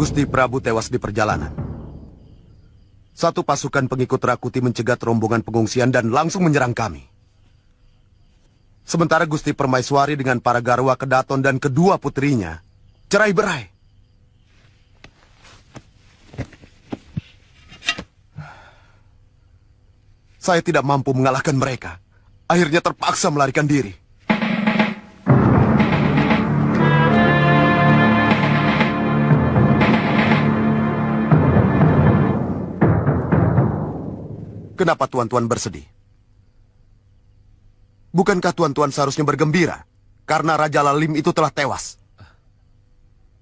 Gusti Prabu tewas di perjalanan. Satu pasukan pengikut Rakuti mencegat rombongan pengungsian dan langsung menyerang kami. Sementara Gusti Permaiswari dengan para garwa Kedaton dan kedua putrinya cerai-berai. Saya tidak mampu mengalahkan mereka. Akhirnya terpaksa melarikan diri. Kenapa tuan-tuan bersedih? Bukankah tuan-tuan seharusnya bergembira karena Raja Lalim itu telah tewas?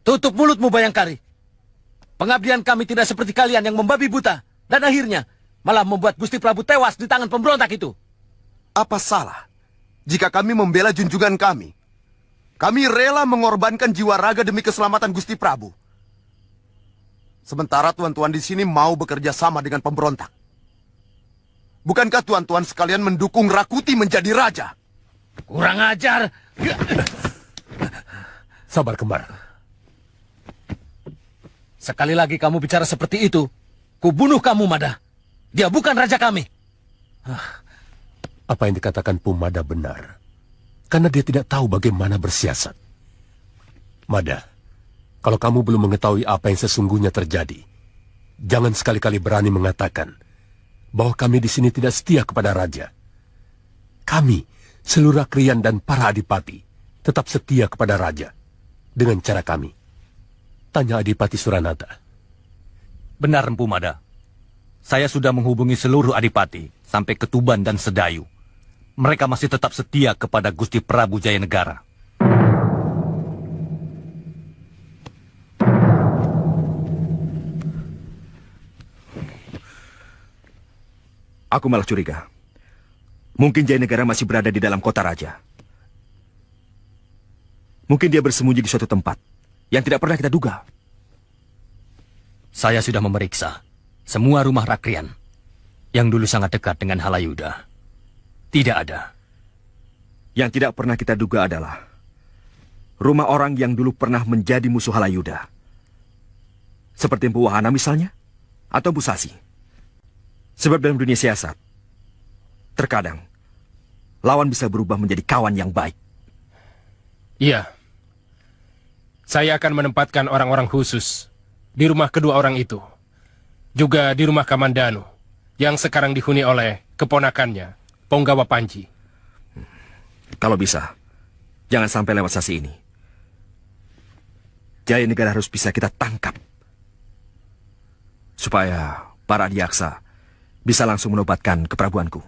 Tutup mulutmu, Bayangkari. Pengabdian kami tidak seperti kalian yang membabi buta. Dan akhirnya malah membuat Gusti Prabu tewas di tangan pemberontak itu. Apa salah jika kami membela junjungan kami? Kami rela mengorbankan jiwa raga demi keselamatan Gusti Prabu. Sementara tuan-tuan di sini mau bekerja sama dengan pemberontak. Bukankah tuan-tuan sekalian mendukung Rakuti menjadi raja? Kurang ajar. Sabar, Kembar. Sekali lagi kamu bicara seperti itu, kubunuh kamu, Mada. Dia bukan raja kami. Apa yang dikatakan Pumada benar. Karena dia tidak tahu bagaimana bersiasat. Mada, kalau kamu belum mengetahui apa yang sesungguhnya terjadi, jangan sekali-kali berani mengatakan bahwa kami di sini tidak setia kepada raja. Kami, seluruh Krian dan para adipati, tetap setia kepada raja. Dengan cara kami. Tanya Adipati Suranata. Benar, Empu Mada. Saya sudah menghubungi seluruh adipati, sampai ke Tuban dan Sedayu. Mereka masih tetap setia kepada Gusti Prabu Jayanegara. Aku malah curiga. Mungkin Jayanegara masih berada di dalam kota raja. Mungkin dia bersembunyi di suatu tempat yang tidak pernah kita duga. Saya sudah memeriksa semua rumah Rakrian yang dulu sangat dekat dengan Halayuda. Tidak ada. Yang tidak pernah kita duga adalah rumah orang yang dulu pernah menjadi musuh Halayuda. Seperti Empu Wahana misalnya, atau Bu Sasi. Sebab dalam dunia siasat, terkadang lawan bisa berubah menjadi kawan yang baik. Iya. Saya akan menempatkan orang-orang khusus di rumah kedua orang itu. Juga di rumah Kamandanu, yang sekarang dihuni oleh keponakannya, Ponggawa Panji. Kalau bisa, jangan sampai lewat Sasi ini. Jayanegara harus bisa kita tangkap. Supaya para adiaksa bisa langsung menobatkan keprabuanku.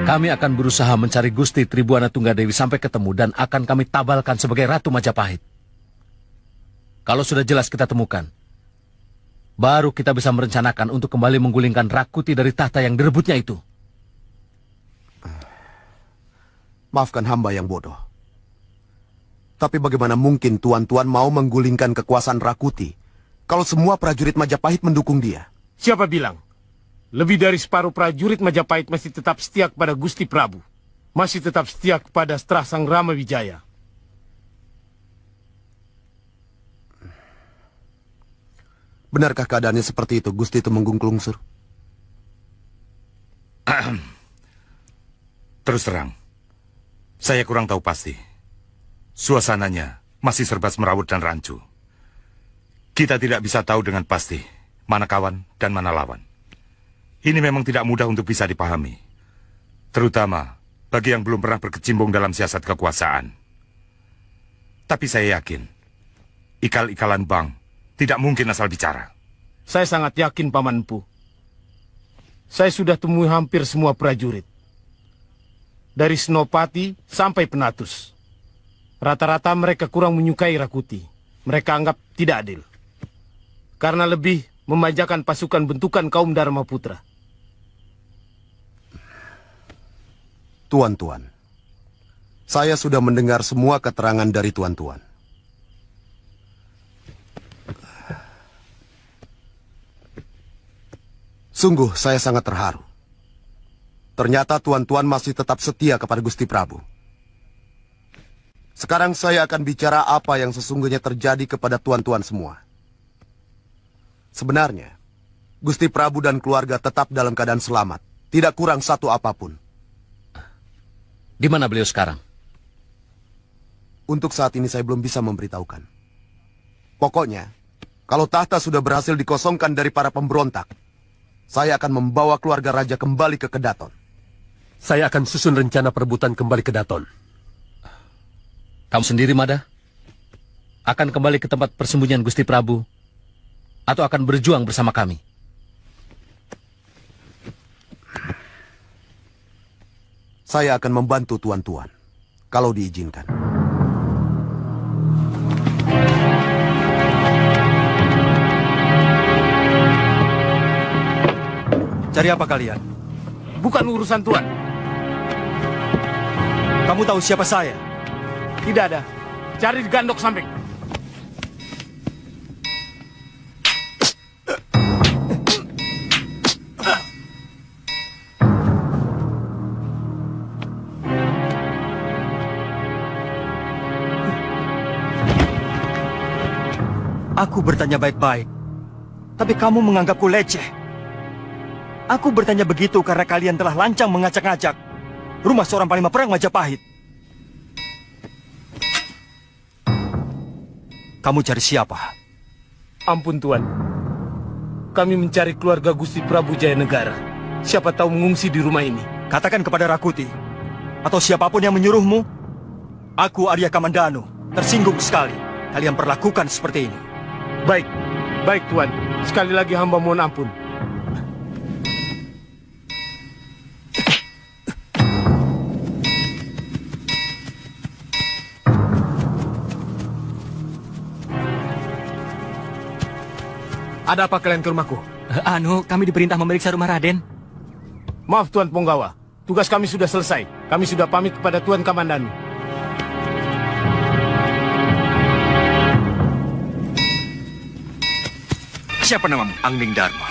Kami akan berusaha mencari Gusti Tribuana Tunggadewi sampai ketemu dan akan kami tabalkan sebagai Ratu Majapahit. Kalau sudah jelas kita temukan, baru kita bisa merencanakan untuk kembali menggulingkan Rakuti dari tahta yang direbutnya itu. Maafkan hamba yang bodoh. Tapi bagaimana mungkin tuan-tuan mau menggulingkan kekuasaan Rakuti kalau semua prajurit Majapahit mendukung dia? Siapa bilang? Lebih dari separuh prajurit Majapahit masih tetap setia kepada Gusti Prabu. Masih tetap setia kepada Strasang Ramawijaya. Benarkah keadaannya seperti itu, Gusti Tumenggung Klungsur? Terus terang, saya kurang tahu pasti. Suasananya masih serba semerawut dan rancu. Kita tidak bisa tahu dengan pasti mana kawan dan mana lawan. Ini memang tidak mudah untuk bisa dipahami. Terutama bagi yang belum pernah berkecimpung dalam siasat kekuasaan. Tapi saya yakin, ikal-ikalan Bang tidak mungkin asal bicara. Saya sangat yakin, Paman Empu. Saya sudah temui hampir semua prajurit. Dari Senopati sampai Penatus. Rata-rata mereka kurang menyukai Rakuti. Mereka anggap tidak adil. Karena lebih memanjakan pasukan bentukan kaum Dharma Putra. Tuan-tuan, saya sudah mendengar semua keterangan dari tuan-tuan. Sungguh saya sangat terharu. Ternyata tuan-tuan masih tetap setia kepada Gusti Prabu. Sekarang saya akan bicara apa yang sesungguhnya terjadi kepada tuan-tuan semua. Sebenarnya, Gusti Prabu dan keluarga tetap dalam keadaan selamat. Tidak kurang satu apapun. Di mana beliau sekarang? Untuk saat ini saya belum bisa memberitahukan. Pokoknya, kalau tahta sudah berhasil dikosongkan dari para pemberontak, saya akan membawa keluarga raja kembali ke Kedaton. Saya akan susun rencana perebutan kembali ke Daton. Kamu sendiri, Mada? Akan kembali ke tempat persembunyian Gusti Prabu? Atau akan berjuang bersama kami? Saya akan membantu tuan-tuan, kalau diizinkan. Cari apa kalian? Bukan urusan tuan. Kamu tahu siapa saya? Tidak ada. Cari di Gandok Samping. Aku bertanya baik-baik, tapi kamu menganggapku leceh. Aku bertanya begitu karena kalian telah lancang mengacak-ngacak rumah seorang panglima perang Majapahit. Kamu cari siapa? Ampun tuan. Kami mencari keluarga Gusti Prabu Jayanegara. Siapa tahu mengungsi di rumah ini. Katakan kepada Rakuti, atau siapapun yang menyuruhmu, aku Arya Kamandanu, tersinggung sekali kalian perlakukan seperti ini. Baik, baik tuan. Sekali lagi hamba mohon ampun. Ada apa kalian ke rumahku? Kami diperintah memeriksa rumah Raden. Maaf Tuan Punggawa, tugas kami sudah selesai. Kami sudah pamit kepada Tuan Kamandanu. Siapa namamu? Angling Dharma.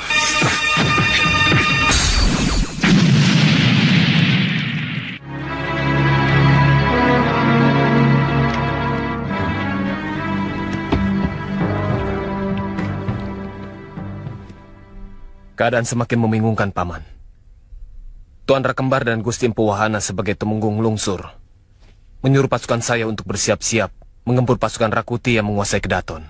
Keadaan semakin membingungkan, Paman. Tuan Rakembar dan Gusti Empu Wahana sebagai temenggung lungsur menyuruh pasukan saya untuk bersiap-siap menggempur pasukan Rakuti yang menguasai Kedaton.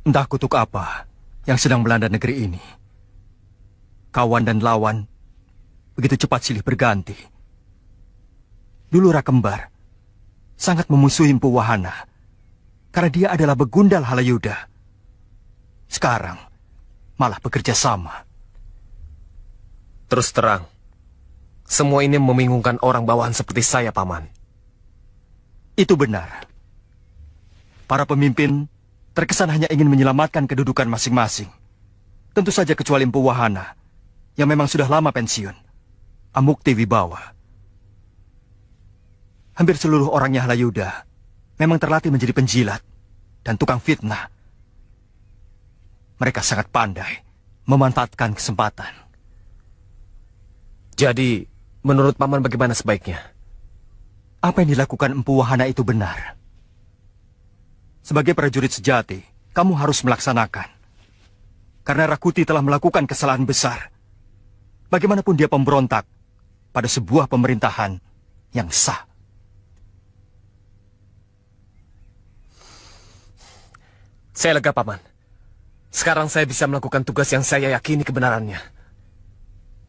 Entah kutuk apa yang sedang melanda negeri ini. Kawan dan lawan begitu cepat silih berganti. Dulu Rakembar sangat memusuhi Empu Wahana karena dia adalah begundal Halayuda. Sekarang malah bekerja sama. Terus terang, semua ini membingungkan orang bawahan seperti saya, Paman. Itu benar. Para pemimpin terkesan hanya ingin menyelamatkan kedudukan masing-masing. Tentu saja kecuali Empu Wahana, yang memang sudah lama pensiun. Amukti Wibawa. Hampir seluruh orangnya Halayuda memang terlatih menjadi penjilat dan tukang fitnah. Mereka sangat pandai memanfaatkan kesempatan. Jadi, menurut Paman bagaimana sebaiknya? Apa yang dilakukan Empu Wahana itu benar. Sebagai prajurit sejati, kamu harus melaksanakan. Karena Rakuti telah melakukan kesalahan besar. Bagaimanapun dia pemberontak pada sebuah pemerintahan yang sah. Saya lega, Paman. Sekarang saya bisa melakukan tugas yang saya yakini kebenarannya.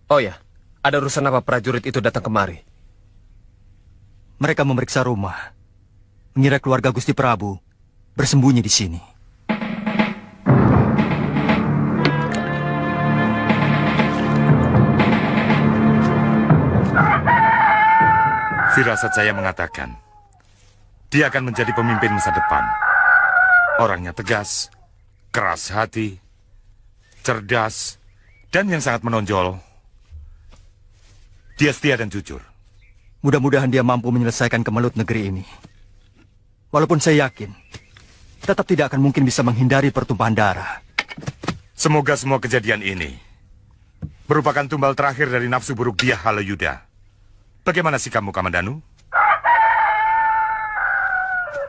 Oh ya, ada urusan apa prajurit itu datang kemari? Mereka memeriksa rumah. Mengira keluarga Gusti Prabu bersembunyi di sini. Firasat saya mengatakan, dia akan menjadi pemimpin masa depan. Orangnya tegas, keras hati, cerdas, dan yang sangat menonjol, dia setia dan jujur. Mudah-mudahan dia mampu menyelesaikan kemelut negeri ini. Walaupun saya yakin, tetap tidak akan mungkin bisa menghindari pertumpahan darah. Semoga semua kejadian ini merupakan tumbal terakhir dari nafsu buruk dia Halayuda. Bagaimana sikapmu, Kamandanu?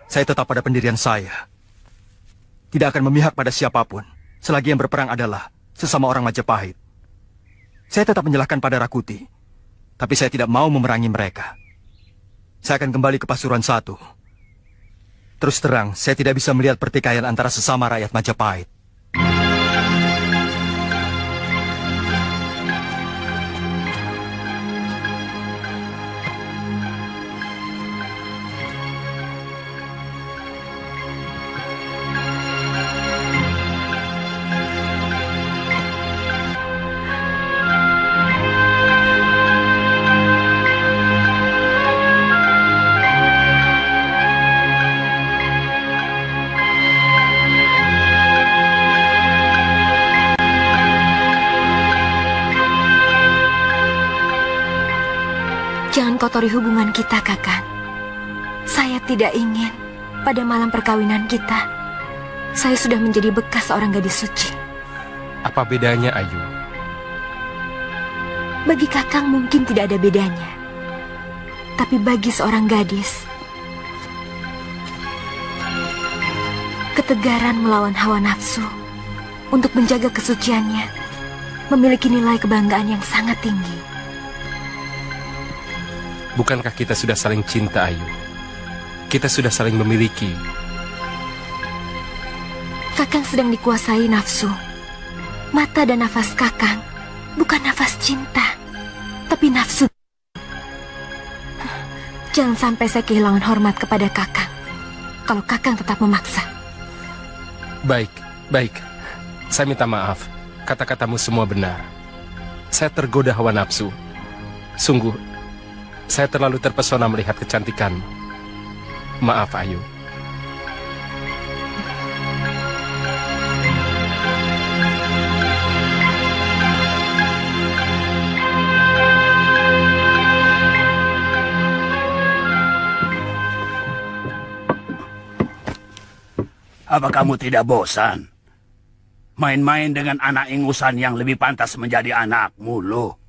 Saya tetap pada pendirian saya. Tidak akan memihak pada siapapun, selagi yang berperang adalah sesama orang Majapahit. Saya tetap menyalahkan pada Rakuti, tapi saya tidak mau memerangi mereka. Saya akan kembali ke Pasuruan 1. Terus terang, saya tidak bisa melihat pertikaian antara sesama rakyat Majapahit. Jangan kotori hubungan kita, Kakang. Saya tidak ingin pada malam perkawinan kita, saya sudah menjadi bekas seorang gadis suci. Apa bedanya, Ayu? Bagi Kakang mungkin tidak ada bedanya. Tapi bagi seorang gadis, ketegaran melawan hawa nafsu untuk menjaga kesuciannya memiliki nilai kebanggaan yang sangat tinggi. Bukankah kita sudah saling cinta, Ayu? Kita sudah saling memiliki. Kakang sedang dikuasai nafsu. Mata dan nafas Kakang bukan nafas cinta, tapi nafsu. Jangan sampai saya kehilangan hormat kepada Kakang kalau Kakang tetap memaksa. Baik, baik. Saya minta maaf. Kata-katamu semua benar. Saya tergoda hawa nafsu. Sungguh, saya terlalu terpesona melihat kecantikanmu. Maaf, Ayu. Apa kamu tidak bosan? Main-main dengan anak ingusan yang lebih pantas menjadi anakmu, loh.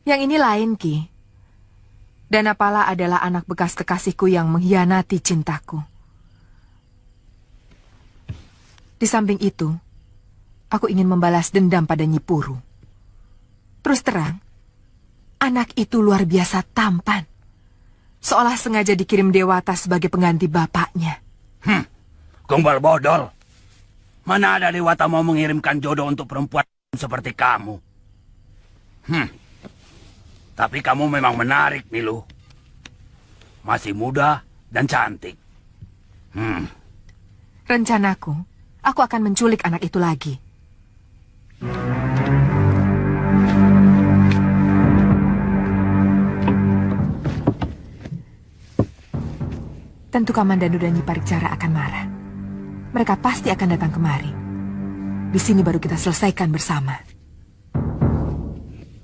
Yang ini lain, Ki. Danapala adalah anak bekas kekasihku yang mengkhianati cintaku. Di samping itu, aku ingin membalas dendam pada Nyi Puru. Terus terang, anak itu luar biasa tampan. Seolah sengaja dikirim Dewata sebagai pengganti bapaknya. Gombal bodol. Mana ada Dewata mau mengirimkan jodoh untuk perempuan seperti kamu? Tapi kamu memang menarik, Nilu. Masih muda dan cantik. Rencanaku, aku akan menculik anak itu lagi. Tentu Kamandanu dan Nyi Paricara akan marah. Mereka pasti akan datang kemari. Di sini baru kita selesaikan bersama.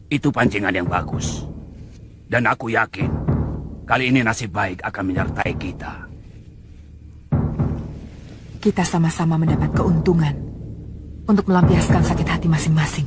Itu pancingan yang bagus. Dan aku yakin, kali ini nasib baik akan menyertai kita. Kita sama-sama mendapat keuntungan untuk melampiaskan sakit hati masing-masing.